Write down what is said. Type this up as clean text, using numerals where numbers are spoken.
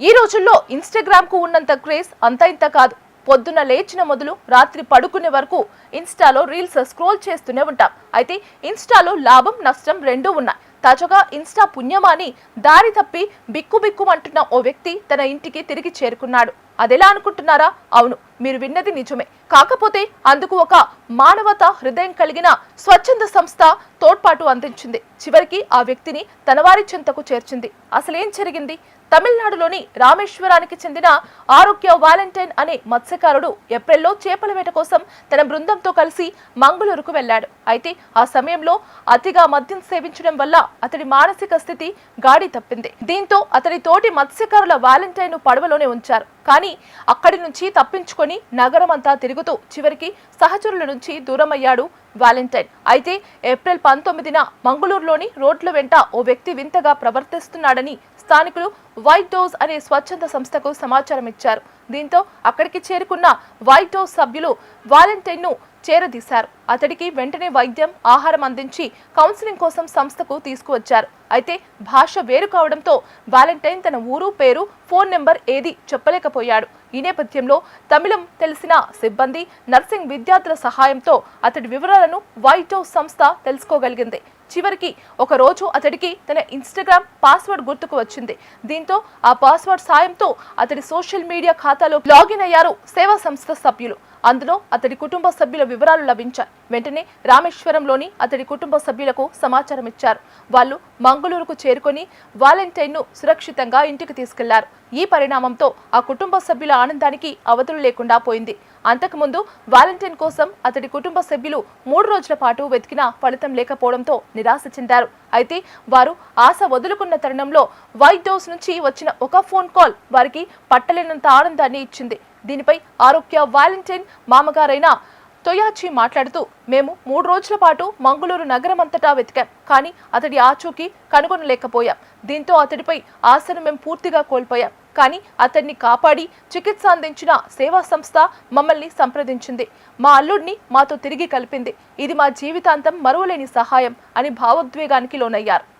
ఈ రోజుల్లో ఇన్స్టాగ్రామ్ కు ఉన్నంత క్రేజ్ అంత ఇంత కాదు. పొద్దున లేచిన మొదలు రాత్రి పడుకునే వరకు ఇన్స్టాలో రీల్స్ స్క్రోల్ చేస్తూనే ఉంటాం. అయితే ఇన్స్టాలో లాభం నష్టం రెండూ ఉన్నాయి. తాజాగా ఇన్స్టా పుణ్యమాని దారి తప్పి బిక్కుబిక్కుమంటున్న ఓ వ్యక్తి తన ఇంటికి తిరిగి చేరుకున్నాడు. అదెలా అనుకుంటున్నారా? అవును, మీరు విన్నది నిజమే. కాకపోతే అందుకు ఒక మానవత హృదయం కలిగిన స్వచ్ఛంద సంస్థ తోడ్పాటు అందించింది. చివరికి ఆ వ్యక్తిని తన వారి చెంతకు చేర్చింది. అసలేం జరిగింది? తమిళనాడులోని రామేశ్వరానికి చెందిన ఆరోగ్య వాలంటైన్ అనే మత్స్యకారుడు ఏప్రిల్లో చేపల వేట కోసం తన బృందంతో కలిసి మంగళూరుకు వెళ్లాడు. అయితే ఆ సమయంలో అతిగా మద్యం సేవించడం వల్ల అతడి మానసిక స్థితి గాడి తప్పింది. దీంతో అతడి తోటి మత్స్యకారుల వాలంటైన్ పడవలోనే ఉంచారు. కానీ అక్కడి నుంచి తప్పించుకొని నగరం అంతా తిరుగుతూ చివరికి సహచరుల నుంచి దూరమయ్యాడు వాలంటైన్. అయితే ఏప్రిల్ 19న మంగళూరులోని రోడ్ల వెంట ఓ వ్యక్తి వింతగా ప్రవర్తిస్తున్నాడని స్థానికులు వైట్ డోస్ అనే స్వచ్ఛంద సంస్థకు సమాచారం ఇచ్చారు. దీంతో అక్కడికి చేరుకున్న వైట్ డోస్ సభ్యులు వాలంటైన్ ను చేరదీశారు. అతడికి వెంటనే వైద్యం, ఆహారం అందించి కౌన్సిలింగ్ కోసం సంస్థకు తీసుకువచ్చారు. అయితే భాష వేరు కావడంతో వాలంటైన్ తన ఊరు, పేరు, ఫోన్ నెంబర్ ఏది చెప్పలేకపోయాడు. ఈ నేపథ్యంలో తమిళం తెలిసిన సిబ్బంది, నర్సింగ్ విద్యార్థుల సహాయంతో అతడి వివరాలను వైట్ హౌస్ సంస్థ తెలుసుకోగలిగింది. చివరికి ఒక రోజు అతడికి తన ఇన్స్టాగ్రామ్ పాస్వర్డ్ గుర్తుకు వచ్చింది. దీంతో ఆ పాస్వర్డ్ సాయంతో అతడి సోషల్ మీడియా ఖాతాలో లాగిన్ అయ్యారు సేవా సంస్థ సభ్యులు. అందులో అతడి కుటుంబ సభ్యుల వివరాలు లభించాయి. వెంటనే రామేశ్వరంలోని అతడి కుటుంబ సభ్యులకు సమాచారం ఇచ్చారు. వాళ్ళు మంగళూరుకు చేరుకొని వాలంటైన్ ను సురక్షితంగా ఇంటికి తీసుకెళ్లారు. ఈ పరిణామంతో ఆ కుటుంబ సభ్యుల ఆనందానికి అవధులు లేకుండా పోయింది. అంతకుముందు వాలంటైన్ కోసం అతడి కుటుంబ సభ్యులు 3 రోజుల పాటు వెతికినా ఫలితం లేకపోవడంతో నిరాశ చెందారు. అయితే వారు ఆశ వదులుకున్న తరుణంలో వైట్ డోస్ నుంచి వచ్చిన ఒక ఫోన్ కాల్ వారికి పట్టలేనంత ఆనందాన్ని ఇచ్చింది. దీనిపై ఆరోగ్య వాలంటైన్ మామగారైన తొయాచి మాట్లాడుతూ, మేము 3 రోజుల పాటు మంగళూరు నగరం అంతటా వెతికాం, కానీ అతడి ఆచూకీ కనుగొనలేకపోయాం. దీంతో అతడిపై ఆశను మేము పూర్తిగా కోల్పోయాం. కానీ అతన్ని కాపాడి చికిత్స అందించిన సేవా సంస్థ మమ్మల్ని సంప్రదించింది. మా అల్లుడిని మాతో తిరిగి కలిపింది. ఇది మా జీవితాంతం మరువలేని సహాయం అని భావోద్వేగానికి లోనయ్యారు.